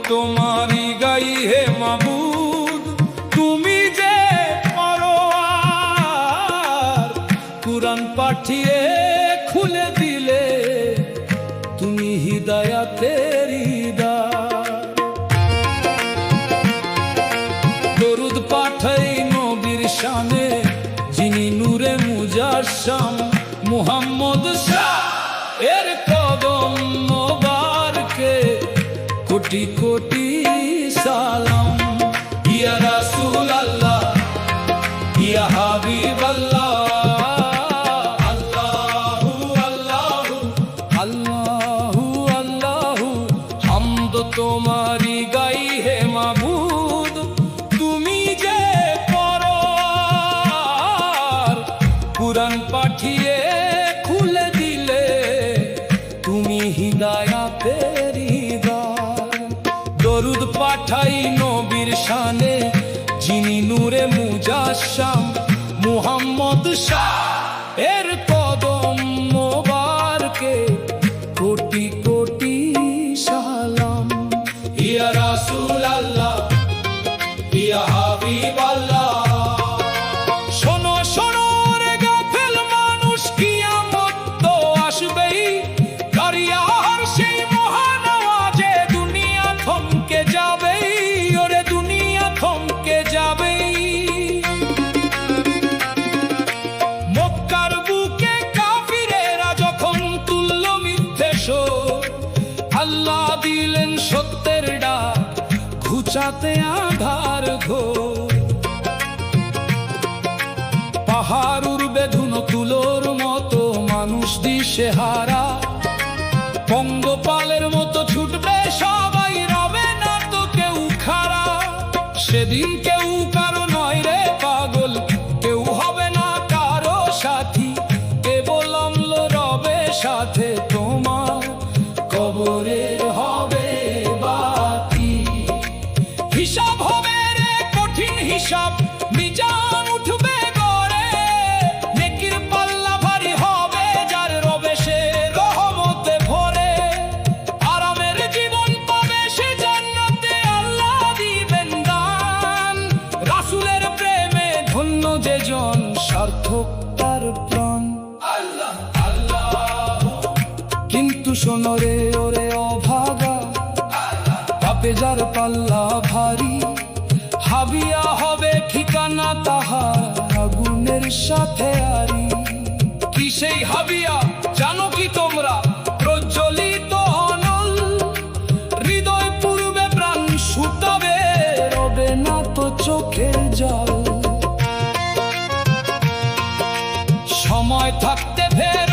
তোমারই গাই হে মাবুদ, তুমি যে পরোয়ার। কুরআন পাঠিয়ে খুলে দিলে তুমি হিদায়াতের দ্বার। দরুদ পাঠাই নবীর শানে, যিনি নূরে মুজাসসাম, মুহাম্মদ শাহ এর কদম মোবারকে কোটি কোটি সালাম। ইয়া রাসূলুল্লাহ, ইয়া হাবিবাল্লাহ, আল্লাহু আল্লাহু আল্লাহু আল্লাহু। হামদ তোমারি গাই হে মাবুদ, তুমি যে পরোয়ার। কুরআন পাঠিয়ে খুলে দিলে তুমি হিদায়াতের দ্বার। দরুদ পাঠাই নবীর শানে, যিনি নূরে মুজাসসাম, মুহাম্মদ শাহ এর কদম মোবারকে কোটি কোটি সালাম। ইয়া রাসূলুল্লাহ, ইয়া হাবিবাল্লাহ। শোনো শোনো রে গাফেল মানুষ, কিয়ামত তো আসবেই। কারিয়ার সেই মহান আওয়াজে দুনিয়া থমকে যাবেই, ওরে দুনিয়া থমকে যাবেই। মক্কার বুকে কাফিরেরা যখন তুলল মিথ্যে সুর, আল্লাহ দিলেন সত্যের ডাক, ঘুচাতে আধার ঘোর। পাহাড় উড়বে ধুনো তুলোর মতো, মানুষ দিশেহারা। পঙ্গপালের মতো ছুটবে সবাই, রবে না তো কেউ খাড়া। সেদিন কেউ কারো নয় রে পাগল, কেউ হবে না কারো সাথী। কেবল অম্ল রবে সাথে তোমার, কবরে হবে বাতি। হিসাব হবে রে কঠিন হিসাব, মিজান উঠবে গড়ে। নেকির পাল্লা ভারী হবে যার, রবে সে রহমতে ভরে। আরামের জীবন পাবে সে জান্নাতে, আল্লাহ দিবেন দান। রাসূলের প্রেমে ধন্য যে জন, সার্থক তার প্রাণ। আল্লাহ আল্লাহ। কিন্তু শোনো রে ওরে অভাগা, পাপে যার পাল্লা ভারী। হাবিয়া হবে ঠিকানা তাহার, আগুনের সাথে আরি। কি সেই হাবিয়া জানো কি তোমরা? প্রজ্বলিত অনল, হৃদয় পূর্বে প্রাণ শুকাবে, রবে না তো চোখের জল। সময় থাকতে ফের